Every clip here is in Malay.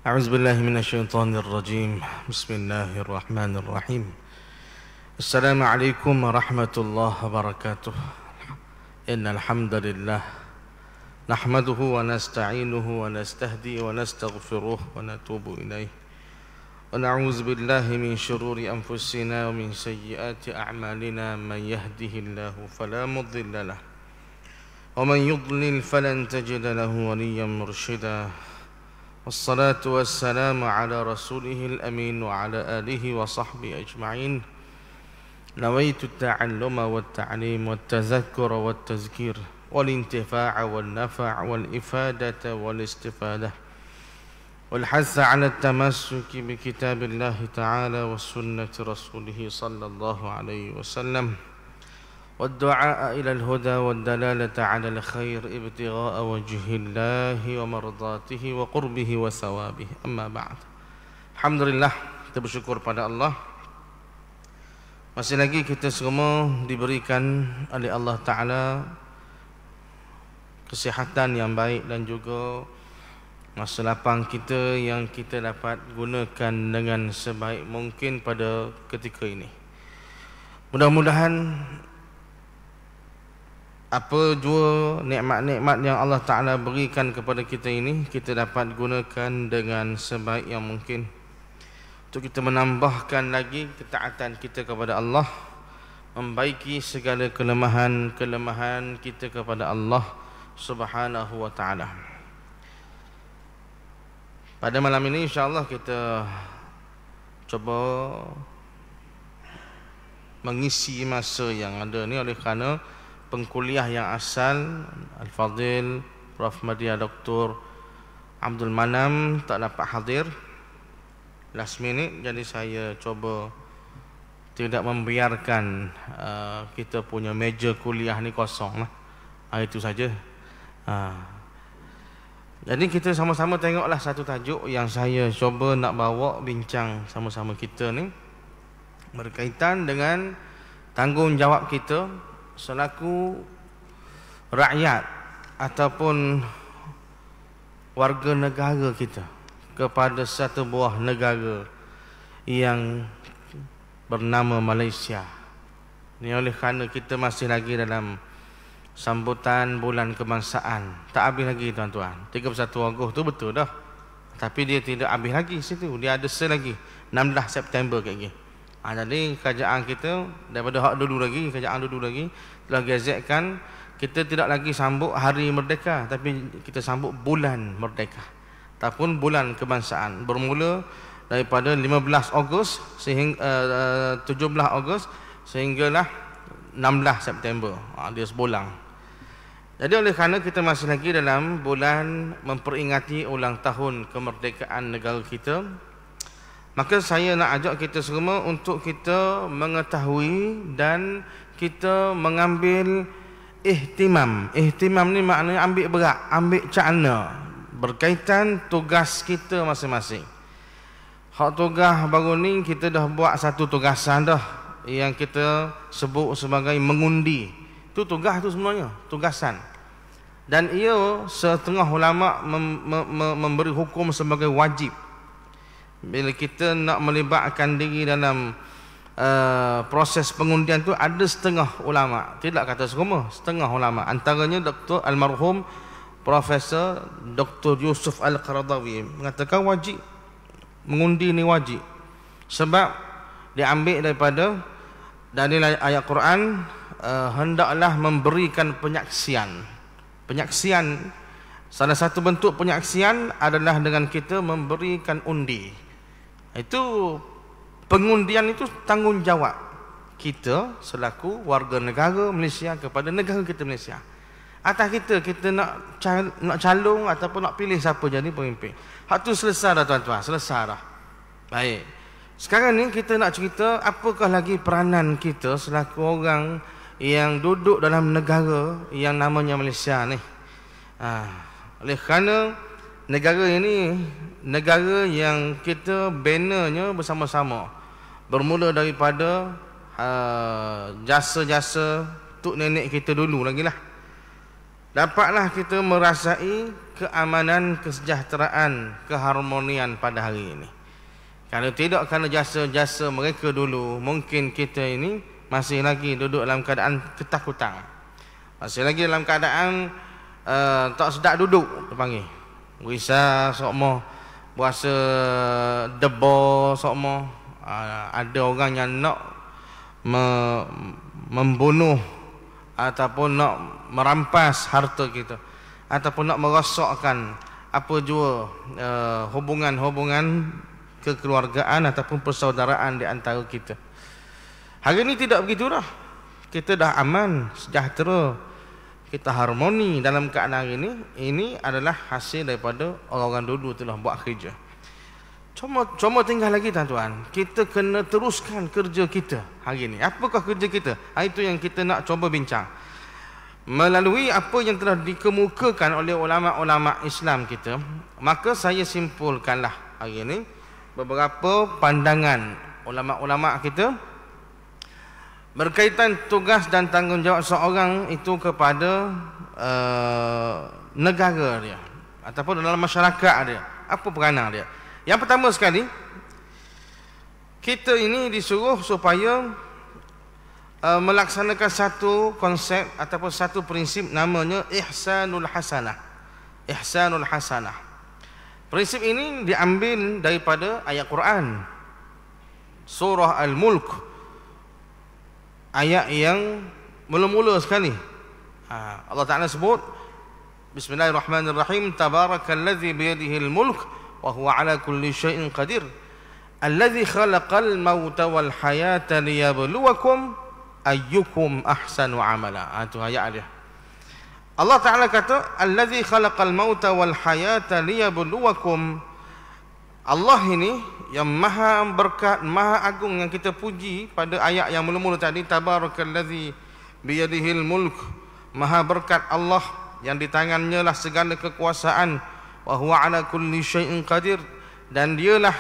أعوذ بالله من الشيطان الرجيم بسم الله الرحمن الرحيم السلام عليكم ورحمة الله وبركاته إن الحمد لله نحمده ونستعينه ونستهدي ونستغفره ونتوب إليه ونعوذ بالله من شرور أنفسنا ومن سيئات أعمالنا من يهده الله فلا مضل له ومن يضلل فلن تجد له وليا مرشدا والصلاة والسلام على رسوله الأمين وعلى آله وصحبه أجمعين نويت التعلم والتعليم والتذكر والتذكير والانتفاع والنفع والإفادة والاستفادة والحث على التمسك بكتاب الله تعالى وسنة رسوله صلى الله عليه وسلم والدعاء إلى الهدى والدلالة على الخير ابتغاء وجه الله ومرضاته وقربه وثوابه أما بعد. Alhamdulillah, kita bersyukur pada Allah. Masih lagi kita semua diberikan oleh Allah Ta'ala kesihatan yang baik dan juga masa lapang kita yang kita dapat gunakan dengan sebaik mungkin pada ketika ini. Mudah-mudahan apa jua nikmat-nikmat yang Allah Ta'ala berikan kepada kita ini kita dapat gunakan dengan sebaik yang mungkin untuk kita menambahkan lagi ketaatan kita kepada Allah, membaiki segala kelemahan-kelemahan kita kepada Allah Subhanahu wa Ta'ala. Pada malam ini insya-Allah kita cuba mengisi masa yang ada ni oleh kerana pengkuliah yang asal Al-Fadhil Prof. Madya Dr. Abdul Manam tak dapat hadir last minute, jadi saya cuba tidak membiarkan kita punya meja kuliah ni kosong lah. Itu saja. Jadi kita sama-sama tengoklah satu tajuk yang saya cuba nak bawa bincang sama-sama kita ni berkaitan dengan tanggungjawab kita selaku rakyat ataupun warga negara kita kepada satu buah negara yang bernama Malaysia. Ini oleh kerana kita masih lagi dalam sambutan bulan kebangsaan. Tak habis lagi tuan-tuan. 31 Ogos tu betul dah. Tapi dia tidak habis lagi situ. Dia ada lagi 16 September kat lagi. Jadi kerajaan kita daripada hak dulu lagi, kerajaan dulu lagi telah gazetkan kita tidak lagi sambut hari merdeka, tapi kita sambut bulan merdeka ataupun bulan kebangsaan, bermula daripada 15 Ogos sehingga 17 Ogos sehinggalah 16 September. Dia sebulan. Jadi oleh kerana kita masih lagi dalam bulan memperingati ulang tahun kemerdekaan negara kita, maka saya nak ajak kita semua untuk kita mengetahui dan kita mengambil ihtimam. Ihtimam ni maknanya ambil berat, ambil cakna berkaitan tugas kita masing-masing. Hak tugas baru ni kita dah buat satu tugasan dah yang kita sebut sebagai mengundi. Itu tugas tu sebenarnya, tugasan. Dan ia setengah ulama memberi hukum sebagai wajib. Bila kita nak melibatkan diri dalam proses pengundian tu, ada setengah ulama, tidak kata semua, setengah ulama, antaranya Dr. Almarhum Profesor Dr. Yusuf Al-Qaradawi mengatakan wajib, mengundi ni wajib. Sebab diambil daripada dari ayat Quran, hendaklah memberikan penyaksian. Penyaksian, salah satu bentuk penyaksian adalah dengan kita memberikan undi. Itu pengundian itu tanggungjawab kita selaku warga negara Malaysia kepada negara kita Malaysia. Atas kita nak calon ataupun nak pilih siapa jadi pemimpin. Hak tu selesai dah tuan-tuan, selesai dah. Baik. Sekarang ni kita nak cerita apakah lagi peranan kita selaku orang yang duduk dalam negara yang namanya Malaysia ni. Oleh kerana negara ini negara yang kita bannernya bersama-sama, bermula daripada jasa-jasa tok nenek kita dulu lagi lah. dapatlah kita merasai keamanan, kesejahteraan, keharmonian pada hari ini. Kalau tidak kerana jasa-jasa mereka dulu, mungkin kita ini masih lagi duduk dalam keadaan ketakutan. Masih lagi dalam keadaan tak sedap duduk, dipanggil. Risau sokmo, berasa debor sokmo. Ada orang yang nak membunuh ataupun nak merampas harta kita, ataupun nak merosakkan apa jua hubungan-hubungan kekeluargaan ataupun persaudaraan di antara kita. Hari ini tidak begitu dah. Kita dah aman, sejahtera, kita harmoni dalam keadaan hari ini. Ini adalah hasil daripada orang-orang dulu telah buat kerja. Cuma tinggal lagi tuan-tuan, kita kena teruskan kerja kita hari ini. Apakah kerja kita? Itu yang kita nak cuba bincang. Melalui apa yang telah dikemukakan oleh ulama-ulama Islam kita, maka saya simpulkanlah hari ini beberapa pandangan ulama-ulama kita berkaitan tugas dan tanggungjawab seorang itu kepada negara dia ataupun dalam masyarakat dia. Apa peranan dia? Yang pertama sekali, kita ini disuruh supaya melaksanakan satu konsep ataupun satu prinsip namanya ihsanul hasanah. Ihsanul hasanah. Prinsip ini diambil daripada ayat Quran, surah Al-Mulk, ayat yang mula-mula sekali. Allah Ta'ala sebut, Bismillahirrahmanirrahim, Tabarakalladzi biyadihil mulk wa huwa ala kulli syai'in qadir, alladzi khalaqal mauta wal hayata liyabluwakum ayyukum ahsanu amala. Itu ayat dia. Allah Ta'ala kata, alladzi khalaqal mauta wal hayata liyabluwakum. Allah ini yang maha berkat, maha agung, yang kita puji pada ayat yang mula-mula tadi, Tabarakalladzi biyadihil mulk, maha berkat Allah yang di tangannya lah segala kekuasaan, wa huwa ala kulli syai'in qadir, dan dialah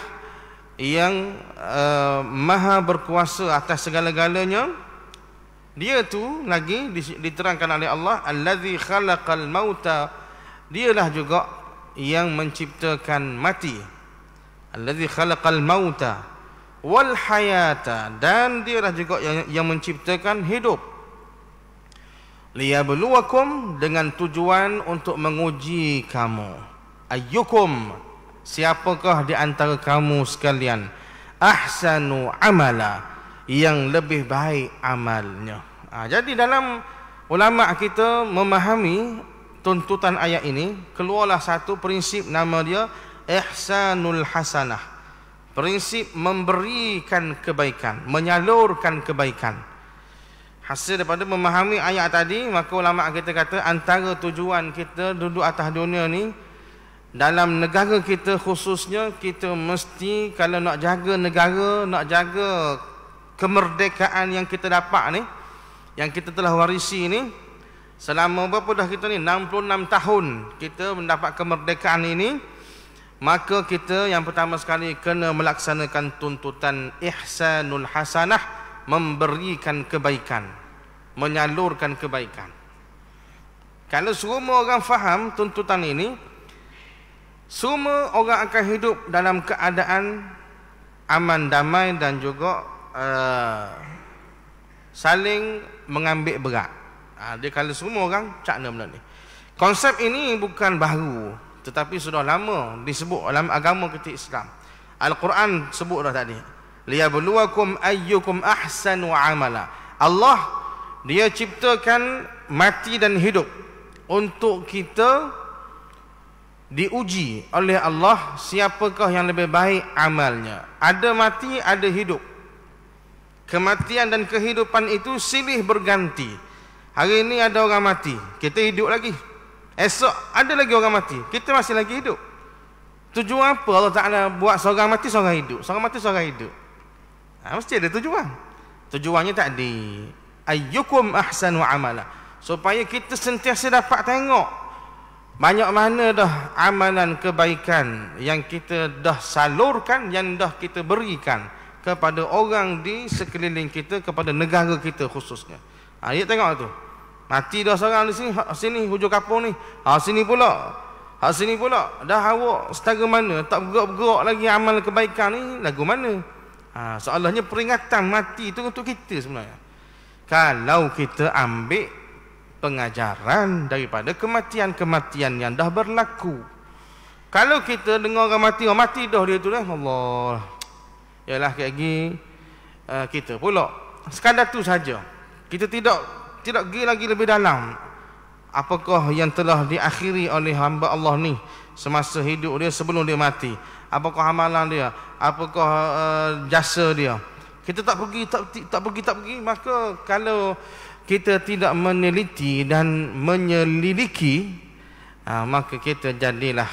yang maha berkuasa atas segala-galanya. Dia tu lagi diterangkan oleh Allah, allazi khalaqal mauta, dialah juga yang menciptakan mati. Allazi khalaqal mauta wal hayata, dan dialah juga yang menciptakan hidup. Liyabluwakum, dengan tujuan untuk menguji kamu. Ayyukum, siapakah di antara kamu sekalian, ahsanu amala, yang lebih baik amalnya. Jadi dalam ulama kita memahami tuntutan ayat ini, keluarlah satu prinsip, nama dia ihsanul hasanah. Prinsip memberikan kebaikan, menyalurkan kebaikan. Hasil daripada memahami ayat tadi, maka ulama kita kata antara tujuan kita duduk atas dunia ni, dalam negara kita khususnya, kita mesti kalau nak jaga negara, nak jaga kemerdekaan yang kita dapat ni, yang kita telah warisi ni, selama berapa dah kita ni, 66 tahun kita mendapat kemerdekaan ini, maka kita yang pertama sekali kena melaksanakan tuntutan ihsanul hasanah, memberikan kebaikan, menyalurkan kebaikan. Kalau semua orang faham tuntutan ini, semua orang akan hidup dalam keadaan aman, damai, dan juga saling mengambil berat. Dia kalau semua orang cakna benda ni. Konsep ini bukan baru, tetapi sudah lama disebut dalam agama kita Islam. Al-Quran sebut dah tadi, liyabluwakum ayyukum ahsanu amala. Allah, dia ciptakan mati dan hidup untuk kita diuji oleh Allah, siapakah yang lebih baik amalnya. Ada mati, ada hidup. Kematian dan kehidupan itu silih berganti. Hari ini ada orang mati, kita hidup lagi. Esok ada lagi orang mati, kita masih lagi hidup. Tujuan apa Allah Ta'ala buat seorang mati, seorang hidup, seorang mati, seorang hidup? Mesti ada tujuan. Tujuannya tadi, ayyukum ahsanu amala, supaya kita sentiasa dapat tengok banyak mana dah amalan kebaikan yang kita dah salurkan, yang dah kita berikan kepada orang di sekeliling kita, kepada negara kita khususnya. Dia tengok tu, Mati dah seorang di sini, hak sini hujung kapung ni. Sini pula. Hak sini pula. Dah awak setara mana? Tak bergerak-bergerak lagi amal kebaikan ni, lagu mana? Soalnya peringatan mati itu untuk kita sebenarnya. Kalau kita ambil pengajaran daripada kematian-kematian yang dah berlaku. Kalau kita dengar orang mati dah dia tu dah, Allah. Yalah kayak gini kita pula. Sekadar tu saja. Kita tidak pergi lagi lebih dalam. Apakah yang telah diakhiri oleh hamba Allah ni semasa hidup dia sebelum dia mati? Apakah amalan dia? Apakah jasa dia? Kita tak pergi. Maka kalau kita tidak meneliti dan menyelidiki, maka kita jadilah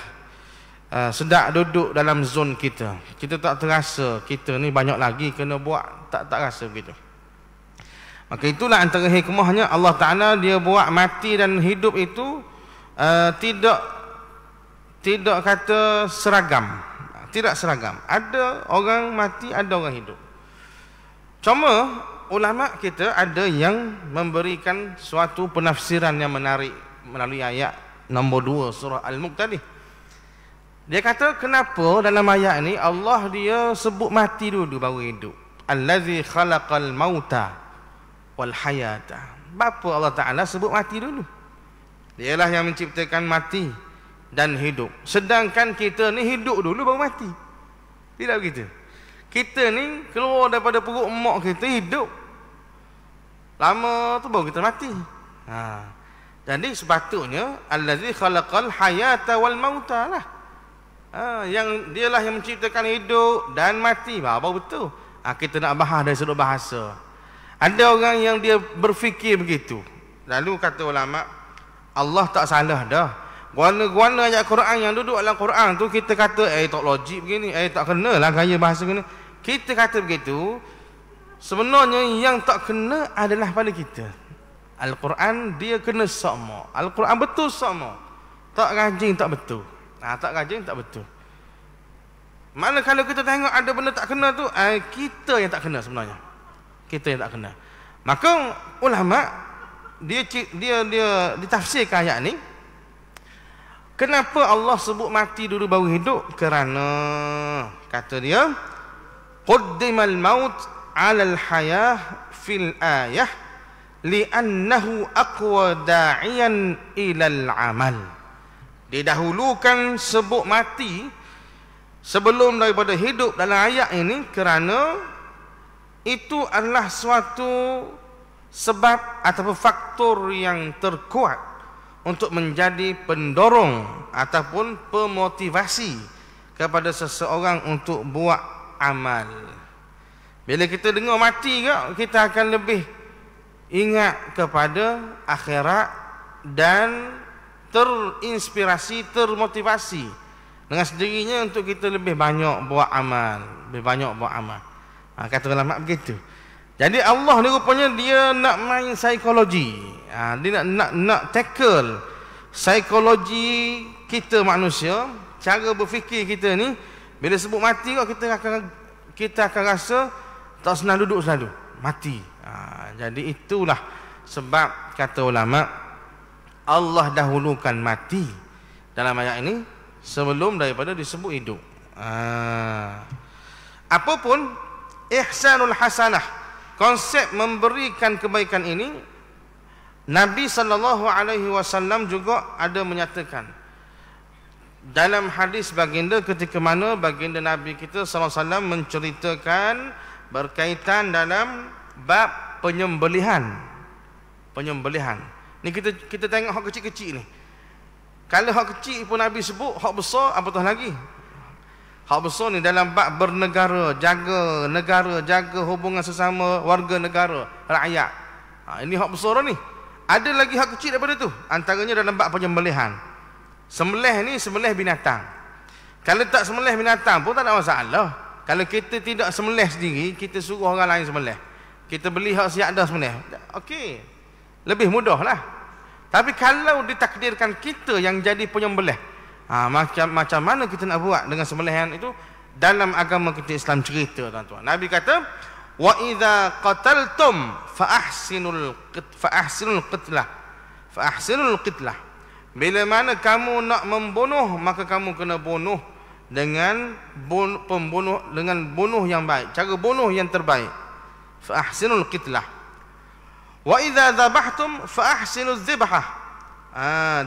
sedap duduk dalam zon kita. Kita tak terasa kita ni banyak lagi kena buat, tak rasa begitu. Maka itulah antara hikmahnya Allah Ta'ala dia buat mati dan hidup itu tidak kata seragam. Tidak seragam. Ada orang mati, ada orang hidup. Cuma ulama kita ada yang memberikan suatu penafsiran yang menarik melalui ayat nombor 2 surah Al-Mulk tadi. Dia kata kenapa dalam ayat ini Allah dia sebut mati dulu baru hidup. Allazi khalaqal mauta wal hayata. Bapa Allah Ta'ala sebut mati dulu. Dialah yang menciptakan mati dan hidup. Sedangkan kita ni hidup dulu baru mati. Tidak begitu. Kita ni keluar daripada perut emak kita hidup. Lama tu baru kita mati. Jadi sepatutnya allazi khalaqal hayata wal mauta lah. Yang dialah yang menciptakan hidup dan mati. Baru betul. Kita nak bahas dari sudut bahasa. Ada orang yang dia berfikir begitu. Lalu kata ulama, Allah tak salah dah. Guana-guana ayat Quran yang duduk dalam Quran tu kita kata tak logik begini, tak kena lah gaya bahasa gini. Kita kata begitu. Sebenarnya yang tak kena adalah pada kita. Al-Quran dia kena sama. Al-Quran betul sama. Tak rajin tak betul. Tak rajin tak betul. Mana kalau kita tengok ada benda tak kena tu, kita yang tak kena sebenarnya. Kita yang tak kena. Maka ulama dia ditafsirkan ayat ni. Kenapa Allah sebut mati dulu baru hidup? Kerana kata dia qaddimal maut 'alal hayah fil ayah li'annahu aqwa da'iyan ilal amal. Didahulukan sebut mati sebelum daripada hidup dalam ayat ini kerana itu adalah suatu sebab ataupun faktor yang terkuat untuk menjadi pendorong ataupun pemotivasi kepada seseorang untuk buat amal. Bila kita dengar mati kita akan lebih ingat kepada akhirat dan terinspirasi, termotivasi dengan sendirinya untuk kita lebih banyak buat amal, kata ulama begitu. Jadi Allah ni rupanya dia nak main psikologi. Dia nak tackle psikologi kita manusia, cara berfikir kita ni. Bila sebut mati kita akan rasa tak senang duduk selalu, mati. Jadi itulah sebab kata ulama Allah dahulukan mati dalam ayat ini sebelum daripada disebut hidup. Apapun ihsanul hasanah, konsep memberikan kebaikan ini Nabi SAW juga ada menyatakan dalam hadis baginda ketika mana baginda Nabi kita SAW menceritakan berkaitan dalam bab penyembelihan. Ni kita tengok hak kecil-kecil ni. Kalau hak kecil pun Nabi sebut, hak besar apatah lagi. Hak besar ni dalam bab bernegara, jaga negara, jaga hubungan sesama warga negara, rakyat. Ini hak besar ni. Ada lagi hak kecil daripada tu. Antaranya dalam bab penyembelihan. Sembelih ni sembelih binatang. Kalau tak sembelih binatang pun tak ada masalah. Kalau kita tidak sembelih sendiri, kita suruh orang lain sembelih. Kita beli hak siap dah sembelih. Okey. Lebih mudahlah. Tapi kalau ditakdirkan kita yang jadi penyembelih, macam mana kita nak buat dengan sembelihan itu? Dalam agama kita Islam cerita tuan-tuan. Nabi kata, "Wa idza qataltum fa ahsinul qitlah." fa ahsinul qitlah. Bila mana kamu nak membunuh, maka kamu kena bunuh dengan bunuh yang baik, cara bunuh yang terbaik. Fa ahsinul qitlah. Wa idza dzabhtum fa ahsinuz dzibhah.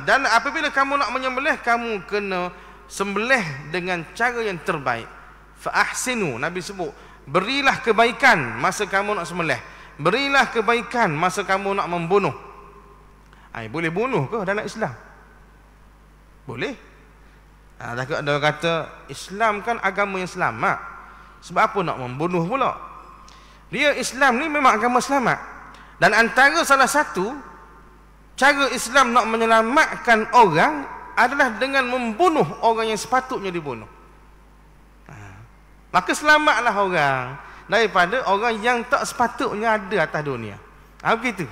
Dan apabila kamu nak menyembelih, kamu kena sembelih dengan cara yang terbaik. Fa ahsinu, Nabi sebut, berilah kebaikan masa kamu nak sembelih. Berilah kebaikan masa kamu nak membunuh. Boleh bunuh ke dalam Islam? Boleh. Takut ada kata Islam kan agama yang selamat, sebab apa nak membunuh pula? Dia Islam ni memang agama selamat. Dan antara salah satu cara Islam nak menyelamatkan orang adalah dengan membunuh orang yang sepatutnya dibunuh. Maka selamatlah orang daripada orang yang tak sepatutnya ada atas dunia. Begitu.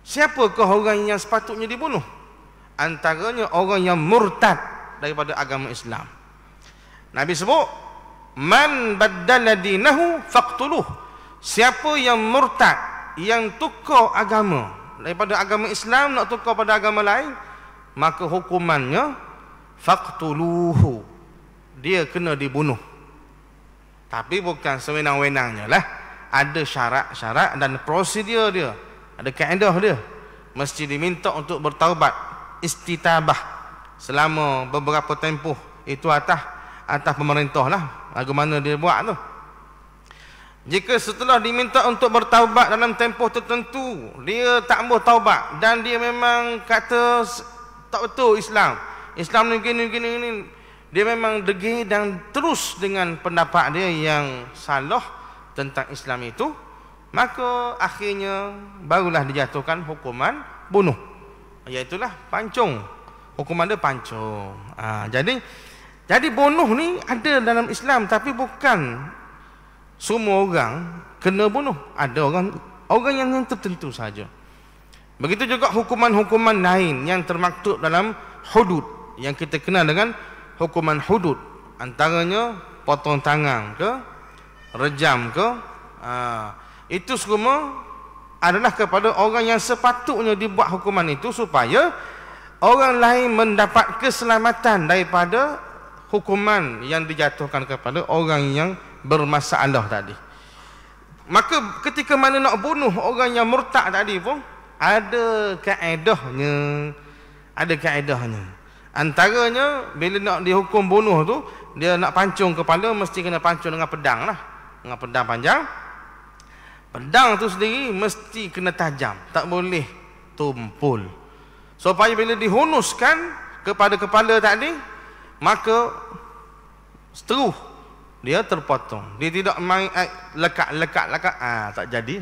Siapakah orang yang sepatutnya dibunuh? Antaranya orang yang murtad daripada agama Islam. Nabi sebut, man baddala dinahu faqtuluh. Siapa yang murtad, yang tukar agama daripada agama Islam nak tukar pada agama lain, maka hukumannya faqtuluhu, dia kena dibunuh. Tapi bukan sewenang-wenangnya lah. Ada syarat-syarat dan prosedur dia, ada kaedah dia. Mesti diminta untuk bertaubat, istitabah selama beberapa tempoh. Itu atas pemerintah lah, bagaimana dia buat tu. Jika setelah diminta untuk bertaubat dalam tempoh tertentu, dia tak mau taubat dan dia memang kata tak betul Islam ni gini, dia memang degil dan terus dengan pendapat dia yang salah tentang Islam itu, maka akhirnya barulah dijatuhkan hukuman bunuh, iaitulah pancung. Hukuman dia pancung. Jadi bunuh ni ada dalam Islam, tapi bukan semua orang kena bunuh. Ada orang yang tertentu saja. Begitu juga hukuman-hukuman lain yang termaktub dalam hudud, yang kita kenal dengan hukuman hudud. Antaranya potong tangan ke, rejam ke, itu semua adalah kepada orang yang sepatutnya dibuat hukuman itu, supaya orang lain mendapat keselamatan daripada hukuman yang dijatuhkan kepada orang yang bermasalah tadi. Maka ketika mana nak bunuh orang yang murtad tadi pun ada kaedahnya. Antaranya bila nak dihukum bunuh tu, dia nak pancung kepala, mesti kena pancung dengan pedang lah, dengan pedang panjang. Pedang tu sendiri mesti kena tajam, tak boleh tumpul, supaya bila dihunuskan kepada kepala tadi, maka seteruh dia terpotong. Dia tidak main lekat. Tak jadi.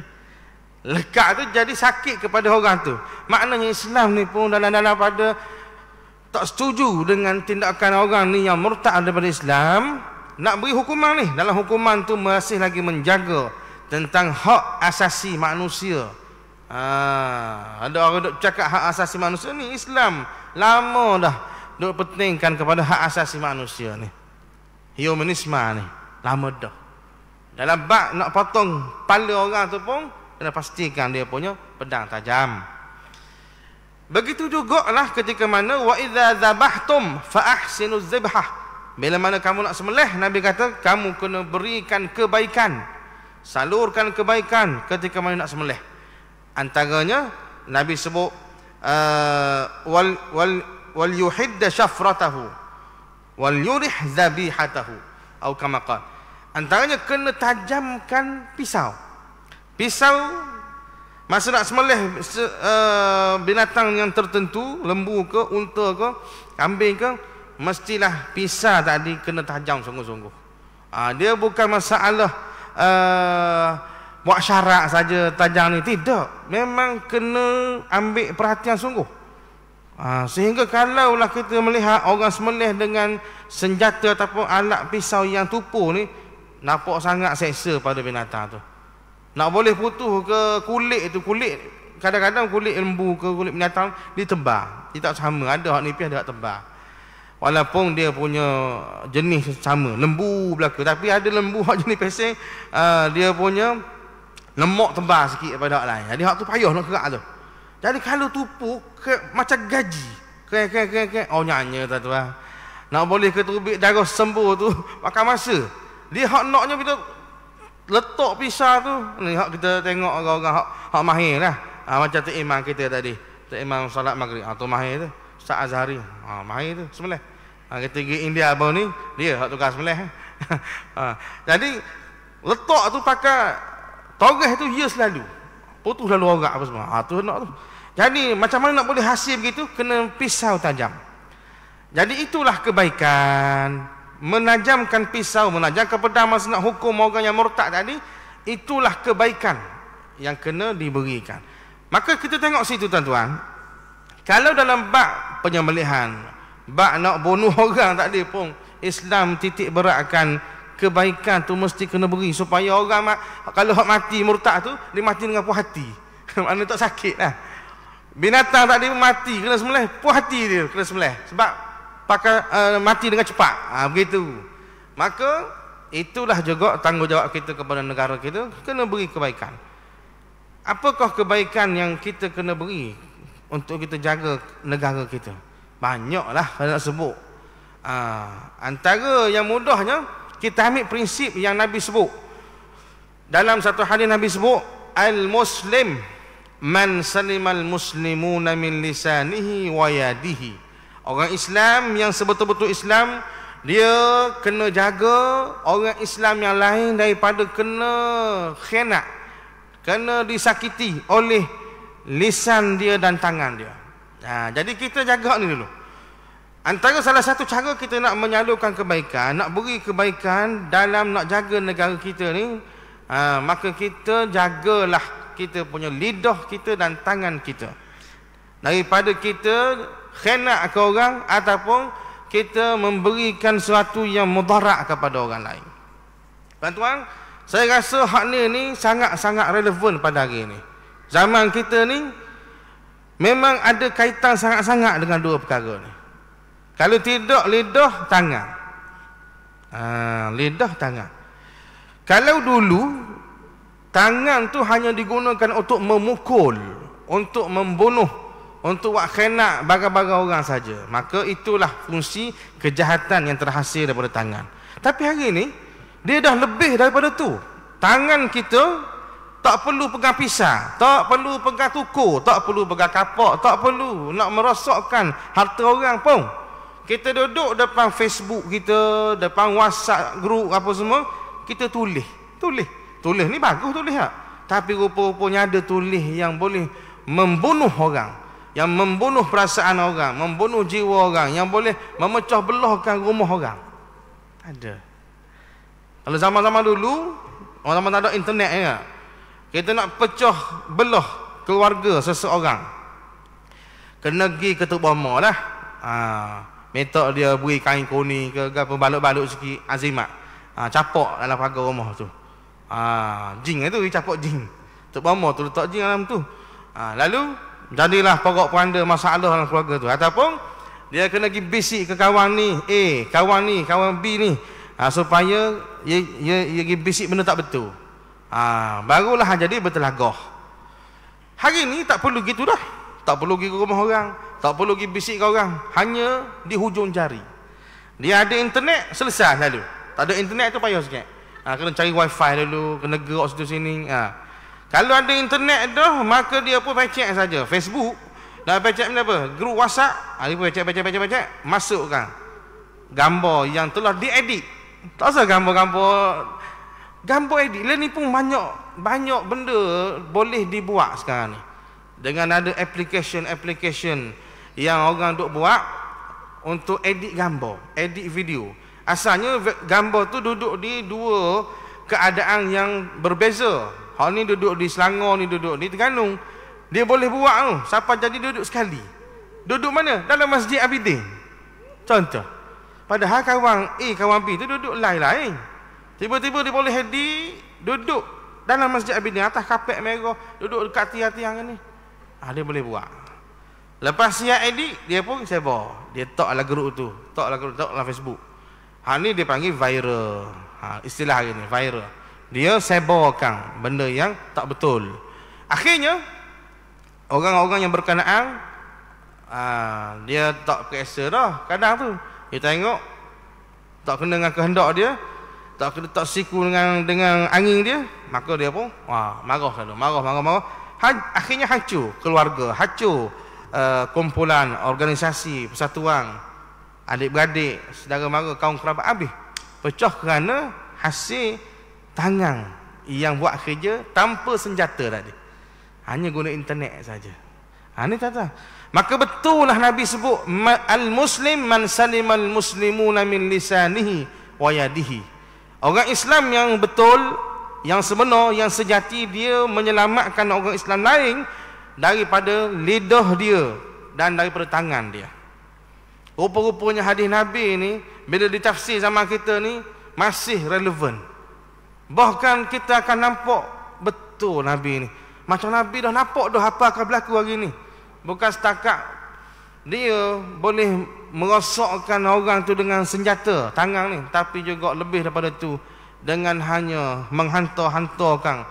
Lekat tu jadi sakit kepada orang tu. Maknanya Islam ni pun dalam pada tak setuju dengan tindakan orang ni yang murtad daripada Islam. Nak beri hukuman ni, dalam hukuman tu masih lagi menjaga tentang hak asasi manusia. Ada orang duk cakap hak asasi manusia ni, Islam lama dah duk pentingkan kepada hak asasi manusia ni. Humanisme ni lama dah. Dalam bab nak potong kepala orang tu pun kena pastikan dia punya pedang tajam. Begitu jugalah ketika mana wa idza dzabhtum fa ahsinuz dzibhah. Bila mana kamu nak sembelih, Nabi kata kamu kena berikan kebaikan, salurkan kebaikan ketika mana nak sembelih. Antaranya Nabi sebut wal yuhidda syafratahu wal yurih zabihatahu atau kama qala. Antaranya kena tajamkan pisau. Pisau masa nak sembelih binatang yang tertentu, lembu ke, unta ke, kambing ke, mestilah pisau tadi kena tajam sungguh-sungguh. Dia bukan masalah buat syarat saja tajam ni, tidak. Memang kena ambil perhatian sungguh. Sehingga kalaulah kita melihat orang sembelih dengan senjata ataupun alat pisau yang tupu ni, nampak sangat seksa pada binatang tu. Nak boleh putus ke kulit tu, kulit kadang-kadang kulit lembu ke kulit binatang ditebal. Dia tak sama, ada hak nipis, ada hak tebal. Walaupun dia punya jenis sama, lembu belaka, tapi ada lembu hak jenis pesing, dia punya lemak tebal sikit daripada hak lain. Jadi hak tu payah nak kerak tu. Jadi kalau tupu macam gaji. Oh nyanyi tuan-tuan. Nak boleh ke tubik darah sembuh tu makan masa. Dia hak naknya bila letak pisau tu, ni hak kita tengok orang-orang hak mahir lah. Macam tu imam kita tadi. Tu imam solat maghrib. Tu mahir tu. Ustaz Azhari. Mahir tu sembelih. Kita pergi India abang ni, dia hak tukar sembelih. Jadi letak tu pakai toreh tu dia selalu. Putus lalu orang apa semua. Tu nak tu. Jadi macam mana nak boleh hasil begitu? Kena pisau tajam. Jadi itulah kebaikan. Menajamkan pisau, menajamkan pedang masa nak hukum orang yang murtad tadi, itulah kebaikan yang kena diberikan. Maka kita tengok situ tuan-tuan. Kalau dalam bab penyembelihan, bab nak bunuh orang tak ada pun, Islam titik beratkan kebaikan tu mesti kena beri supaya orang kalau hak mati murtad tu dia mati dengan puas hati. Mana tak sakit lah. Binatang tak ada mati kena sembelih, puas hati dia kena sembelih sebab pakai mati dengan cepat. Begitu. Maka itulah juga tanggungjawab kita kepada negara kita, kena beri kebaikan. Apakah kebaikan yang kita kena beri untuk kita jaga negara kita? Banyaklah kalau nak sebut. Antara yang mudahnya kita ambil prinsip yang Nabi sebut. Dalam satu hadis Nabi sebut, al-muslim man salimal muslimuna min lisanihi wa yadihi. Orang Islam yang sebetul-betul Islam, dia kena jaga orang Islam yang lain daripada kena khianat, kena disakiti oleh lisan dia dan tangan dia. Jadi kita jaga ni dulu. Antara salah satu cara kita nak menyalurkan kebaikan, nak beri kebaikan dalam nak jaga negara kita ni, maka kita jagalah kita punya lidah kita dan tangan kita. Daripada kita khianat ke orang ataupun kita memberikan sesuatu yang mudarat kepada orang lain. Tuan-tuan, saya rasa hak ni sangat-sangat relevan pada hari ini. Zaman kita ni memang ada kaitan sangat-sangat dengan dua perkara ni. Kalau tidak, lidah, tangan. Lidah, tangan. Kalau dulu tangan tu hanya digunakan untuk memukul, untuk membunuh, untuk buat khianat bagai-bagai orang saja, maka itulah fungsi kejahatan yang terhasil daripada tangan. Tapi hari ini dia dah lebih daripada tu. Tangan kita tak perlu pegang pisau, tak perlu pegang tukur, tak perlu pegang kapak, tak perlu nak merosakkan harta orang pun. Kita duduk depan Facebook kita, depan WhatsApp group apa semua, kita tulis ni bagus tulis tak? Tapi rupa-rupanya ada tulis yang boleh membunuh orang, yang membunuh perasaan orang, membunuh jiwa orang, yang boleh memecah belahkan rumah orang. Ada. Kalau zaman-zaman dulu, orang tak ada internet ya, kita nak pecah belah keluarga seseorang, kena pergi ke Tok Bama lah. Minta dia beri kain kuning ke apa, balut-balut sikit azimat. Capak dalam pagar rumah tu. Jing itu dia capak jing. Tok Bama tu letak jing dalam tu. Lalu jadilah pokok peranda masalah dalam keluarga tu. Ataupun dia kena pergi bisik ke kawan ni, kawan B ni, supaya dia pergi bisik benda tak betul. Barulah jadi bertelagah. Hari ni tak perlu gitu dah. Tak perlu pergi ke rumah orang, tak perlu pergi bisik ke orang, hanya di hujung jari. Dia ada internet, selesai lalu. Tak ada internet tu payah sikit. Kena cari wifi dulu, kena gerak situ sini. Kalau ada internet dah, maka dia pun pecek saja Facebook. Dah pecek benda apa? Grup WhatsApp. Dia pun pecek, masukkan gambar yang telah diedit. Tak usah gambar edit. Lah ni pun banyak benda boleh dibuat sekarang ni. Dengan ada application yang orang duk buat untuk edit gambar, edit video. Asalnya gambar tu duduk di dua keadaan yang berbeza. Hal ni duduk di Selangor, ni duduk di Terengganu. Dia boleh buat tu. Siapa jadi duduk sekali. Duduk mana? Dalam Masjid Abidin. Contoh. Padahal kawan A, kawan B tu duduk lain-lain. Tiba-tiba dia boleh edit duduk dalam Masjid Abidin atas kapet merah, duduk dekat tiang-tiang ni. Dia boleh buat. Lepas siap edit, dia pun sebar. Dia taklah grup tu, taklah Facebook. Ni dia panggil viral. Istilah hari ni viral. Dia sebarkan benda yang tak betul. Akhirnya Orang-orang yang berkenaan, dia tak periksa dah. Kadang tu dia tengok tak kena dengan kehendak dia, tak siku dengan angin dia, maka dia pun marah selalu, marah. Akhirnya hancur keluarga, hancur kumpulan, organisasi, persatuan, adik-beradik, saudara mara, kaum kerabat, habis pecah kerana hasil tangan yang buat kerja tanpa senjata tadi, hanya guna internet saja. Ini tak. Maka betul lah Nabi sebut al-muslim man salimal muslimuna min lisanihi wa yadihi. Orang Islam yang betul, yang sebenar, yang sejati, dia menyelamatkan orang Islam lain daripada lidah dia dan daripada tangan dia. Rupa-rupanya hadis Nabi ni bila ditafsir zaman kita ni masih relevan. Bahkan kita akan nampak betul Nabi ni. Macam Nabi dah nampak dah apa akan berlaku hari ni. Bukan setakat dia boleh merosakkan orang tu dengan senjata tangan ni, tapi juga lebih daripada tu dengan hanya menghantar-hantarkan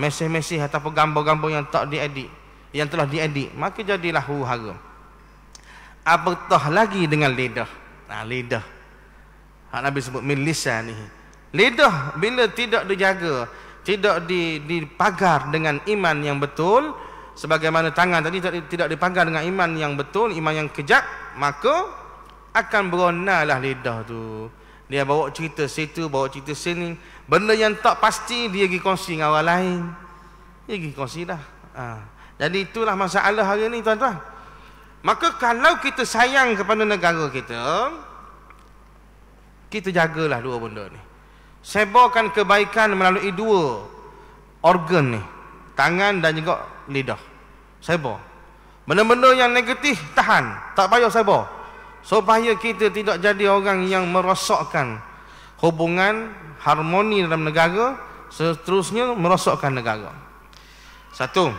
mesej-mesej ataupun gambar-gambar yang tak diedit, yang telah diedit, maka jadilah huru hara. Apatah lagi dengan lidah. Lidah. Nabi sebut min lisanihi. Lidah bila tidak dijaga, tidak dipagar dengan iman yang betul, sebagaimana tangan tadi tidak dipagar dengan iman yang betul, iman yang kejap, maka akan beronalah lidah tu. Dia bawa cerita situ, bawa cerita sini, benda yang tak pasti dia pergi kongsi dengan orang lain. Dia pergi kongsi dah. Jadi itulah masalah hari ni, tuan-tuan. Maka kalau kita sayang kepada negara kita jagalah dua benda ni. Sebarkan kebaikan melalui dua organ ni, tangan dan juga lidah. Sebar. Benda-benda yang negatif tahan, tak payah sebar, supaya kita tidak jadi orang yang merosakkan hubungan harmoni dalam negara, seterusnya merosakkan negara. Satu.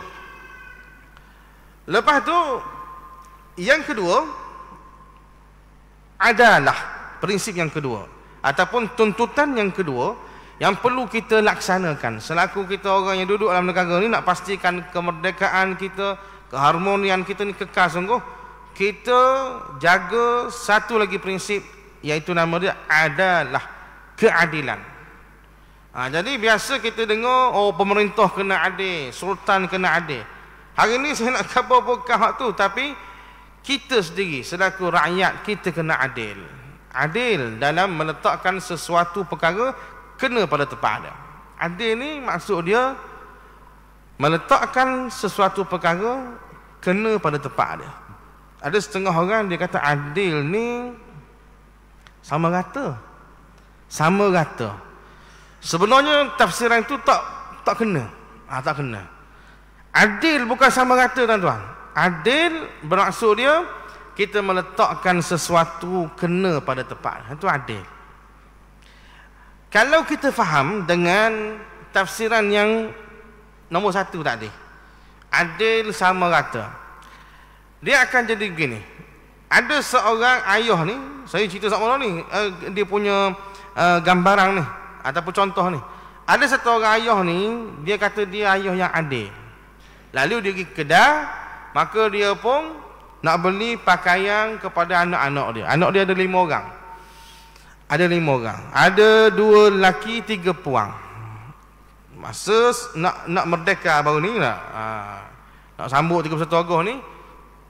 Lepas tu yang kedua adalah prinsip yang kedua ataupun tuntutan yang kedua yang perlu kita laksanakan selaku kita orang yang duduk dalam negara ni, nak pastikan kemerdekaan kita, keharmonian kita ni kekal sungguh. Kita jaga satu lagi prinsip, iaitu nama dia adalah keadilan. Jadi biasa kita dengar, pemerintah kena adil, sultan kena adil. Hari ni saya nak khabar bukan hak tu, tapi kita sendiri selaku rakyat kita kena adil. Adil dalam meletakkan sesuatu perkara kena pada tempat dia. Adil ni maksud dia meletakkan sesuatu perkara kena pada tempat dia. Ada setengah orang dia kata adil ni sama rata. Sama rata. Sebenarnya tafsiran itu tak kena. Tak kena. Adil bukan sama rata, tuan-tuan. Adil bermaksud dia kita meletakkan sesuatu kena pada tempat. Itu adil. Kalau kita faham dengan tafsiran yang nombor satu tadi, adil sama rata, dia akan jadi begini. Ada seorang ayah ni, saya cerita sama ni, dia punya gambaran ni ataupun contoh ni. Ada satu orang ayah ni, dia kata dia ayah yang adil. Lalu dia pergi kedai, maka dia pun nak beli pakaian kepada anak-anak dia. Anak dia ada 5 orang. Ada 5 orang. Ada 2 lelaki, 3 puang. Masa nak merdeka baru ni lah, nak sambut 31 Ogos ni,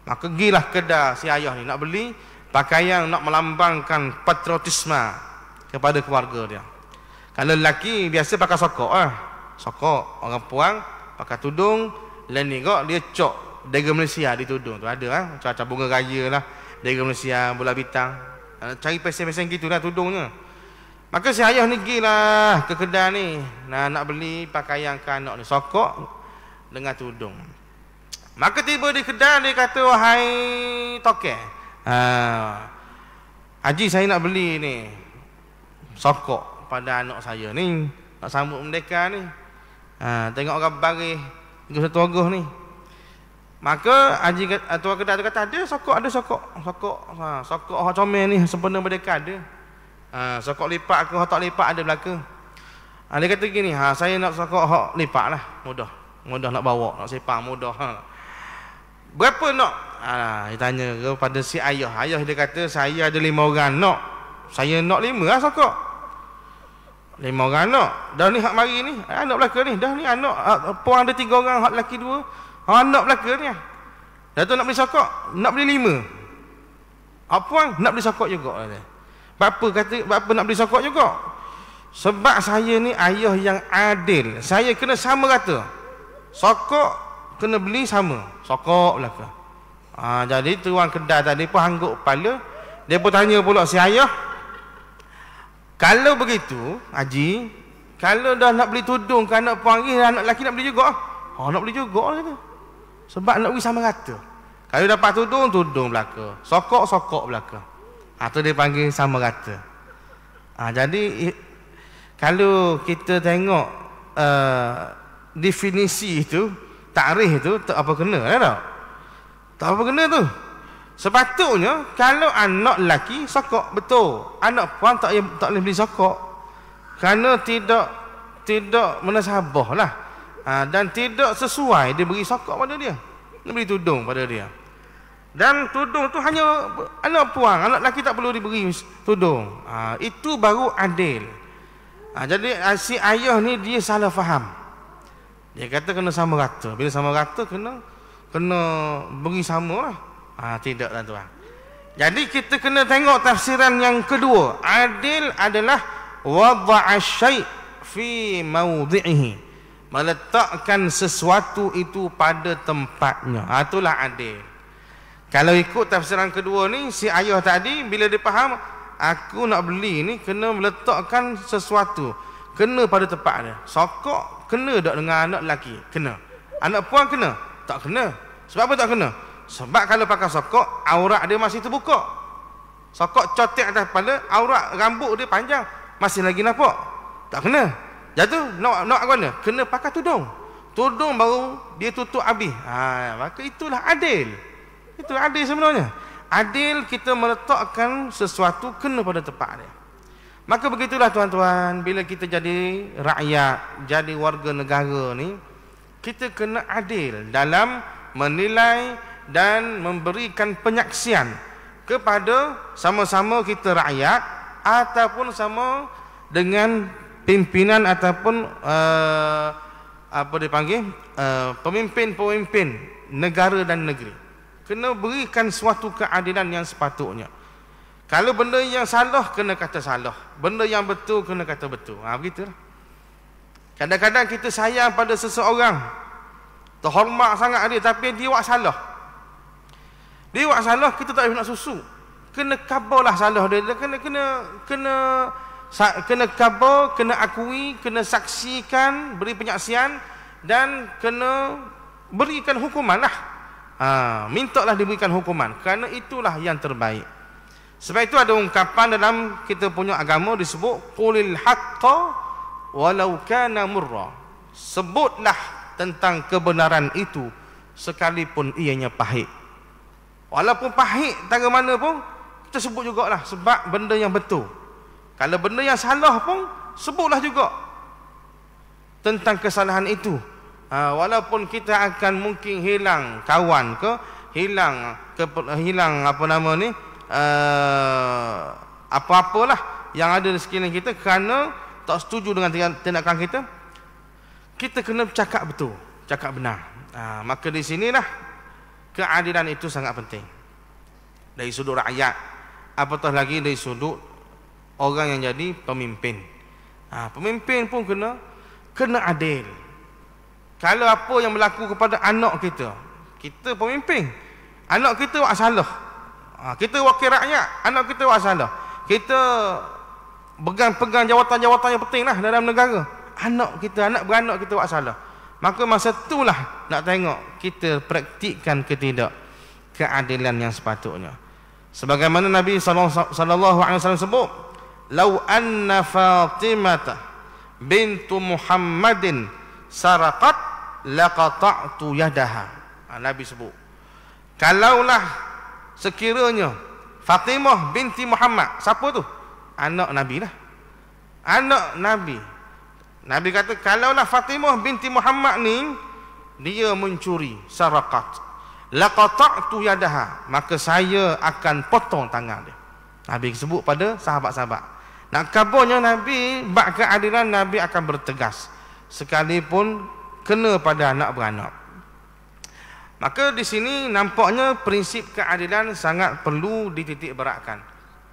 maka gilah kedai si ayah ni nak beli pakaian, nak melambangkan patriotisme kepada keluarga dia. Kalau lelaki biasa pakai sokok sokok. Orang puang pakai tudung. Lain ni kok dia cok Dega Malaysia di tudung tu ada cuaca bunga raya lah, Dega Malaysia, bola bintang, cari pesen-pesen gitu lah tudungnya. Maka si ayah ni gilah ke kedai ni, nak beli pakaian ke anak ni, sokok dengan tudung. Maka tiba di kedai, dia kata, wahai tokek, haji, saya nak beli ni sokok pada anak saya ni, nak sambut merdeka ni. Tengok orang baris 31 Ogos ni. Maka haji tuan kedai tu kata, ada sokok, sokok hak comel ni sempena merdeka ada. Sokok lipat ke hak tak lipat ada belaka. Dia kata gini, saya nak sokok hak lipat lah, mudah nak bawa, nak sepang mudah. Berapa nak? Dia tanya kepada si ayah. Ayah dia kata, saya ada 5 orang nak. Saya nak 5 lah sokok. 5 orang anak. Dah ni hak mari ni, anak belaka ni. Dah ni anak, puan ada 3 orang, hak lelaki 2. Anak belaka ni. Dah tu nak beli sokok, nak beli 5. Puan nak beli sokok juga. Bapa kata, bapa nak beli sokok juga. Sebab saya ni ayah yang adil. Saya kena sama rata. Sokok kena beli sama. Sokok belaka. Jadi tuan kedai tadi pun hangguk kepala. Dia pun tanya pula si ayah, kalau begitu, Haji, kalau dah nak beli tudung ke anak puan ni, anak lelaki nak beli juga. Nak beli juga kata. Sebab nak beli sama rata. Kalau dapat tudung, tudung belaka. Sokok, sokok belaka. Tu dia panggil sama rata. Jadi kalau kita tengok definisi itu, takrif itu, tak apa kena tak? Tak apa kena tu. Sepatutnya kalau anak lelaki sokok betul, anak puan tak boleh beli sokok, kerana tidak menasabah lah, dan tidak sesuai dia beri sokok pada dia, dia beri tudung pada dia. Dan tudung tu hanya anak puan, anak lelaki tak perlu diberi tudung. Itu baru adil. Jadi si ayah ni dia salah faham. Dia kata kena sama rata. Bila sama rata kena beri sama lah. Tidak lah tuan. Jadi kita kena tengok tafsiran yang kedua. Adil adalah wadha'a syai' fi mawdhi'ihi, meletakkan sesuatu itu pada tempatnya. Itulah adil. Kalau ikut tafsiran kedua ni, si ayah tadi bila dia faham, aku nak beli ni kena meletakkan sesuatu, kena pada tempat dia. Sokok kena tak dengan anak lelaki? Kena. Anak puan kena? Tak kena. Sebab apa tak kena? Sebab kalau pakai sokok, aurat dia masih terbuka. Sokok cotek atas kepala, aurat rambut dia panjang, masih lagi nampak. Tak kena. Jatuh, nak apa mana? Kena pakai tudung. Tudung baru dia tutup habis. Maka itulah adil. Itu adil sebenarnya. Adil kita meletakkan sesuatu kena pada tempat dia. Maka begitulah tuan-tuan, bila kita jadi rakyat, jadi warga negara ni, kita kena adil dalam menilai dan memberikan penyaksian kepada sama-sama kita rakyat ataupun sama dengan pimpinan ataupun apa dipanggil pemimpin-pemimpin negara dan negeri. Kena berikan suatu keadilan yang sepatutnya. Kalau benda yang salah kena kata salah, benda yang betul kena kata betul. Begitulah. Kadang-kadang kita sayang pada seseorang, terhormat sangat dia, tapi dia buat salah. Dia buat salah, kita tak boleh nak susu. Kena kabarlah salah dia. Kena kabar, kena akui, kena saksikan, beri penyaksian, dan kena berikan hukuman lah. Mintalah diberikan hukuman, kerana itulah yang terbaik. Sebab itu ada ungkapan dalam kita punya agama disebut qulil haqqa walau kana murra. Sebutlah tentang kebenaran itu sekalipun ianya pahit. Walaupun pahit tangga mana pun, kita sebut jugalah, sebab benda yang betul. Kalau benda yang salah pun, sebutlah juga tentang kesalahan itu. Walaupun kita akan mungkin hilang kawan ke, hilang apa nama ni, apa-apalah yang ada di sekeliling kita kerana tak setuju dengan tindakan kita, kita kena cakap betul, cakap benar. Maka di sinilah keadilan itu sangat penting dari sudut rakyat, apatah lagi dari sudut orang yang jadi pemimpin. Pemimpin pun kena adil. Kalau apa yang berlaku kepada anak kita, kita pemimpin, anak kita buat salah, kita wakil rakyat, anak kita buat salah, kita pegang jawatan-jawatan yang penting lah dalam negara, anak beranak kita buat salah, maka masa itulah nak tengok kita praktikkan ke tidak keadilan yang sepatutnya. Sebagaimana Nabi sallallahu alaihi wasallam sebut, "Lau anna Fatimah bintu Muhammadin saraqat laqata'tu yadaha." Nabi sebut, kalaulah sekiranya Fatimah binti Muhammad, siapa tu? Anak Nabi lah. Anak Nabi. Nabi kata, kalaulah Fatimah binti Muhammad ni dia mencuri, saraqat, laqata'tu yadaha, maka saya akan potong tangan dia. Nabi sebut pada sahabat-sahabat. Nak kabarnya Nabi bab keadilan, Nabi akan bertegas sekalipun kena pada anak beranak. Maka di sini nampaknya prinsip keadilan sangat perlu dititik beratkan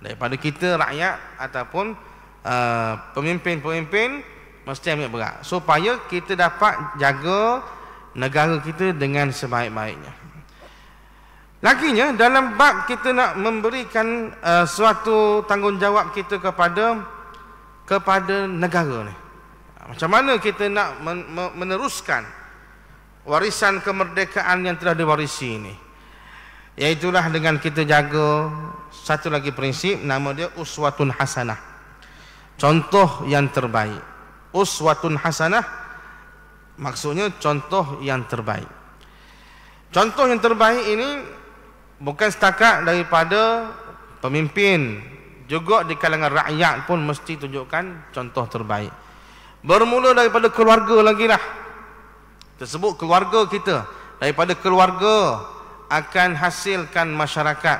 daripada kita rakyat ataupun pemimpin-pemimpin, mesti ambil berat supaya kita dapat jaga negara kita dengan sebaik-baiknya. Laginya dalam bab kita nak memberikan suatu tanggungjawab kita kepada negara ni. Macam mana kita nak meneruskan warisan kemerdekaan yang telah diwarisi ini? Iaitulah dengan kita jaga satu lagi prinsip, nama dia uswatun hasanah. Contoh yang terbaik. Uswatun hasanah maksudnya contoh yang terbaik. Contoh yang terbaik ini bukan setakat daripada pemimpin, juga di kalangan rakyat pun mesti tunjukkan contoh terbaik. Bermula daripada keluarga lagi lah. Tersebut keluarga kita. Daripada keluarga akan hasilkan masyarakat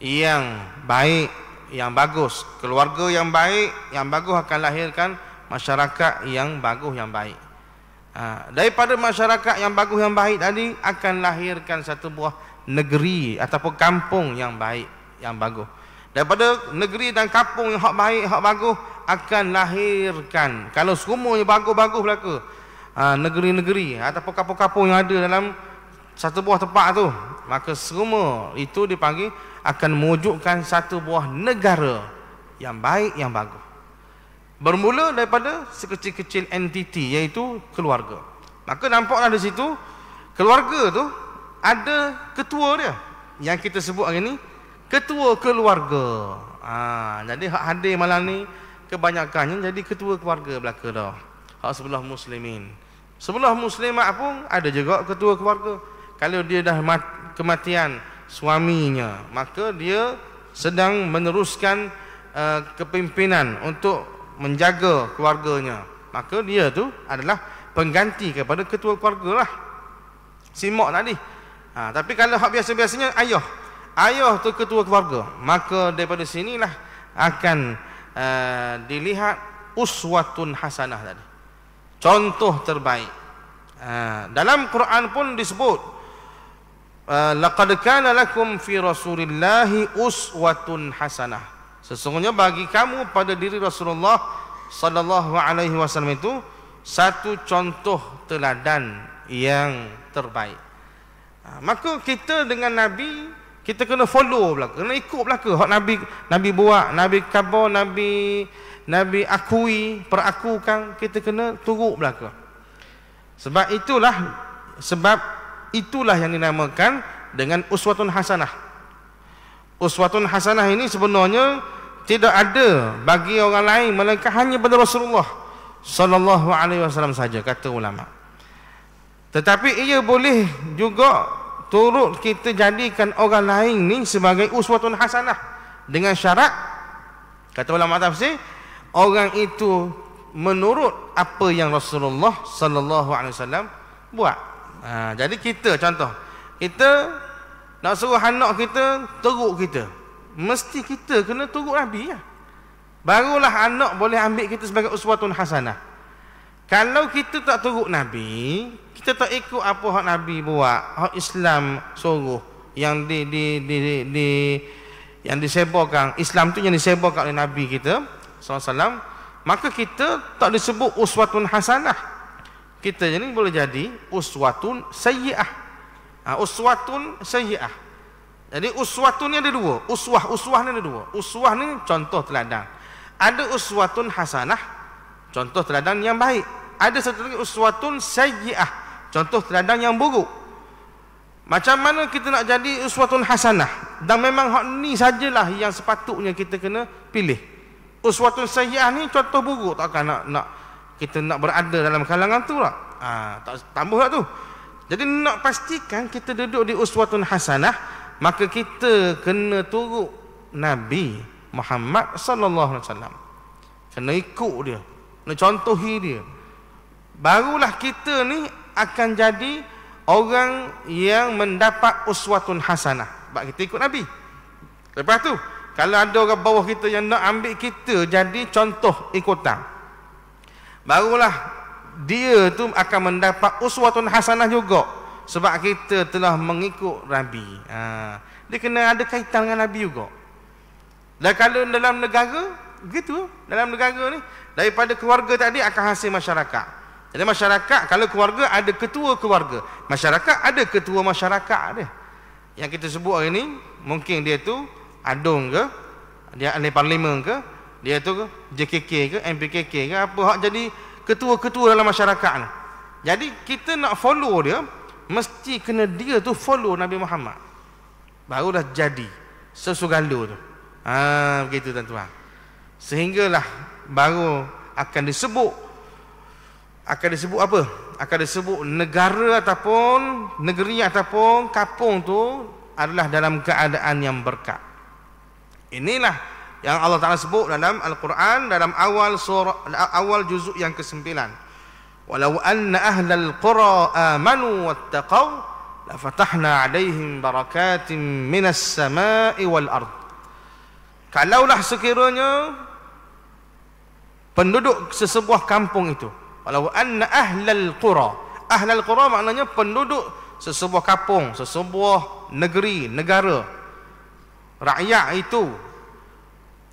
yang baik, yang bagus. Keluarga yang baik, yang bagus akan lahirkan masyarakat yang bagus, yang baik. Daripada masyarakat yang bagus, yang baik tadi akan lahirkan satu buah negeri ataupun kampung yang baik, yang bagus. Daripada negeri dan kampung yang hak baik, hak bagus akan lahirkan, kalau semuanya bagus-bagus belaka, negeri-negeri ataupun kampung-kampung yang ada dalam satu buah tempat tu, maka semua itu dipanggil akan mewujudkan satu buah negara yang baik, yang bagus. Bermula daripada sekecil-kecil entiti, iaitu keluarga. Maka nampaklah di situ keluarga tu ada ketua dia, yang kita sebut hari ni ketua keluarga. Jadi hak hadir malam ni kebanyakannya jadi ketua keluarga belaka dah. Hak sebelah muslimin, sebelah muslimat pun ada juga ketua keluarga. Kalau dia dah kematian suaminya, maka dia sedang meneruskan kepimpinan untuk menjaga keluarganya, maka dia tu adalah pengganti kepada ketua keluarga lah. Simak tadi. Tapi kalau hak biasa-biasanya ayah tu ketua keluarga, maka daripada sinilah akan dilihat uswatun hasanah tadi, contoh terbaik. Dalam Quran pun disebut laqad kana lakum fi rasulillahi uswatun hasanah. Sesungguhnya bagi kamu pada diri Rasulullah sallallahu alaihi wasallam itu satu contoh teladan yang terbaik. Maka kita dengan Nabi, kita kena follow belaka, kena ikut belaka hak Nabi buat, Nabi khabar, Nabi akui, perakukan, kita kena turut belaka. Sebab itulah yang dinamakan dengan uswatun hasanah. Uswatun hasanah ini sebenarnya tidak ada bagi orang lain melainkan hanya pada Rasulullah sallallahu alaihi wasallam saja, kata ulama. Tetapi ia boleh juga turut kita jadikan orang lain ni sebagai uswatun hasanah dengan syarat, kata ulama tafsir, orang itu menurut apa yang Rasulullah sallallahu alaihi wasallam buat. Jadi kita contoh, kita nak suruh anak kita turut kita, mesti kita kena turut Nabi ya. Barulah anak boleh ambil kita sebagai uswatun hasanah. Kalau kita tak turut Nabi, kita tak ikut apa hak Nabi buat, hak Islam suruh, yang yang disebarkan, Islam tu yang disebarkan oleh Nabi kita SAW, maka kita tak disebut uswatun hasanah. Kita jadi boleh jadi uswatun sayyi'ah. Uswatun sayyi'ah. Jadi uswatun ni ada dua. Uswah ni ada dua. Uswah ni contoh teladan. Ada uswatun hasanah, contoh teladan yang baik. Ada satu lagi uswatun sayyi'ah, contoh teladan yang buruk. Macam mana kita nak jadi uswatun hasanah? Dan memang hak ni sajalah yang sepatutnya kita kena pilih. Uswatun sayyi'ah ni contoh buruk, takkan nak kita nak berada dalam kalangan tu lah. Tak tambah lah tu. Jadi nak pastikan kita duduk di uswatun hasanah, maka kita kena turut Nabi Muhammad sallallahu alaihi wasallam. Kena ikut dia, kena contohi dia. Barulah kita ni akan jadi orang yang mendapat uswatun hasanah. Sebab kita ikut Nabi. Lepas tu, kalau ada orang bawah kita yang nak ambil kita jadi contoh ikutan, barulah dia tu akan mendapat uswatun hasanah juga. Sebab kita telah mengikut Nabi. Dia kena ada kaitan dengan Nabi juga. Dan kalau dalam negara, gitu. Dalam negara ni, daripada keluarga tadi akan hasil masyarakat. Jadi masyarakat, kalau keluarga ada ketua keluarga, masyarakat ada ketua masyarakat dia. Yang kita sebut hari ni, mungkin dia tu Adung ke, dia ahli parlimen ke, dia tu JKK ke, MPKK ke, apa hak jadi ketua-ketua dalam masyarakat ni. Jadi kita nak follow dia, mesti kena dia tu follow Nabi Muhammad. Barulah jadi sesugalo tu. Begitu tuan-tuan. Sehinggalah baru akan disebut apa? Akan disebut negara ataupun negeri ataupun kampung tu adalah dalam keadaan yang berkat. Inilah yang Allah Ta'ala sebut dalam Al-Quran, dalam awal juzuk yang ke-9. Walau anna ahlal qura amanu wattaqaw la fatahna alaihim barakatim minas sama'i wal ard. Kalaulah sekiranya penduduk sesebuah kampung itu, walau anna ahlal qura maknanya penduduk sesebuah kampung, sesebuah negeri, negara, rakyat itu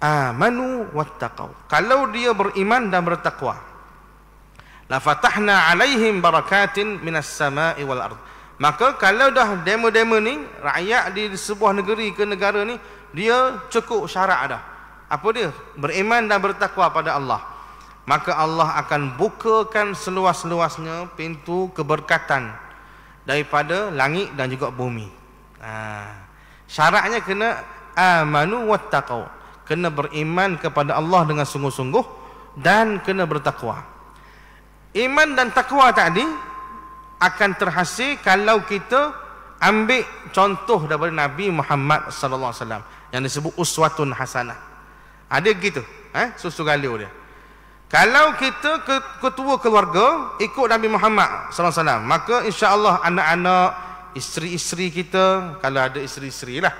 amanu wattaqaw, kalau dia beriman dan bertakwa, la fatahna alaihim barakatin minas sama'i wal ard. Maka kalau dah demo-demo ni, rakyat di sebuah negeri ke negara ni, dia cukup syarat dah. Apa dia? Beriman dan bertakwa pada Allah. Maka Allah akan bukakan seluas-luasnya pintu keberkatan daripada langit dan juga bumi. Syaratnya kena amanu wattaqaw, kena beriman kepada Allah dengan sungguh-sungguh dan kena bertakwa. Iman dan takwa tadi akan terhasil kalau kita ambil contoh daripada Nabi Muhammad sallallahu alaihi wasallam yang disebut uswatun hasanah. Ada gitu, susu galio dia. Kalau kita ketua keluarga ikut Nabi Muhammad sallallahu alaihi wasallam, maka insya-Allah anak-anak, isteri-isteri kita, kalau ada isteri-isteri lah,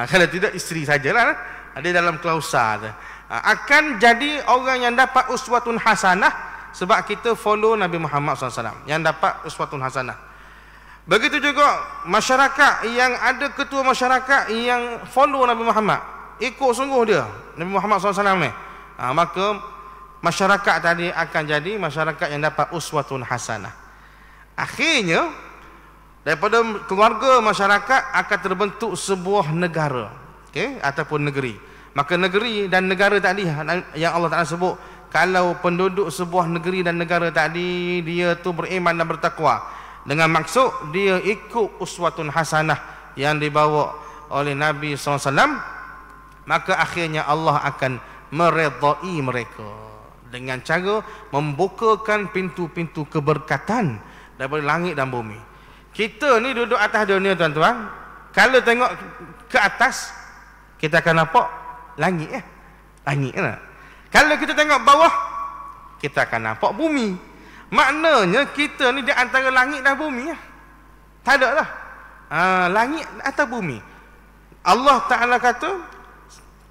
kalau tidak isteri sajalah, ada dalam klausa tu, akan jadi orang yang dapat uswatun hasanah. Sebab kita follow Nabi Muhammad SAW yang dapat uswatun hasanah. Begitu juga masyarakat yang ada ketua masyarakat yang follow Nabi Muhammad, ikut sungguh dia Nabi Muhammad SAW ni, maka masyarakat tadi akan jadi masyarakat yang dapat uswatun hasanah. Akhirnya daripada keluarga masyarakat akan terbentuk sebuah negara, ataupun negeri. Maka negeri dan negara tadi yang Allah Ta'ala sebut, kalau penduduk sebuah negeri dan negara tadi dia tu beriman dan bertakwa, dengan maksud dia ikut uswatun hasanah yang dibawa oleh Nabi SAW, maka akhirnya Allah akan meredai mereka dengan cara membukakan pintu-pintu keberkatan daripada langit dan bumi. Kita ni duduk atas dunia tuan-tuan, kalau tengok ke atas kita akan nampak langit, langit kan? Kalau kita tengok bawah, kita akan nampak bumi. Maknanya kita ni di antara langit dan bumi. Tak ada lah. Langit atau bumi. Allah Ta'ala kata,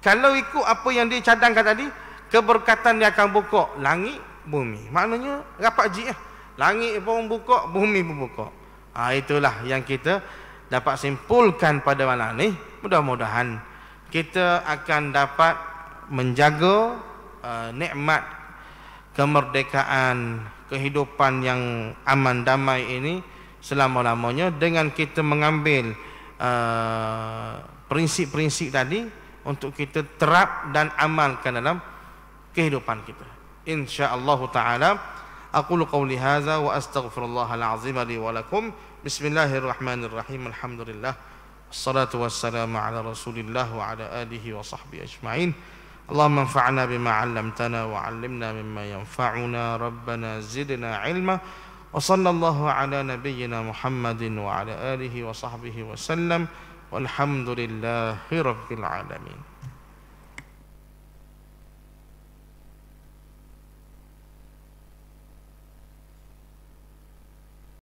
kalau ikut apa yang dia cadangkan tadi, keberkatan dia akan buka langit, bumi. Maknanya rapat ji lah. Langit pun buka, bumi pun buka. Itulah yang kita dapat simpulkan pada malam ni. Mudah-mudahan kita akan dapat menjaga nikmat kemerdekaan, kehidupan yang aman damai ini selama-lamanya dengan kita mengambil prinsip-prinsip tadi untuk kita terap dan amalkan dalam kehidupan kita. Insyaallah taala aqulu qawli hadza wa astaghfirullahal azim li wa lakum. Bismillahirrahmanirrahim. Alhamdulillah. Wassalatu wassalamu ala Rasulillah wa ala alihi wa sahbihi ajma'in. اللهم انفعنا بما علمتنا وعلمنا مما ينفعنا ربنا زدنا علما وصلى الله على نبينا محمد وعلى آله وصحبه وسلم والحمد لله رب العالمين.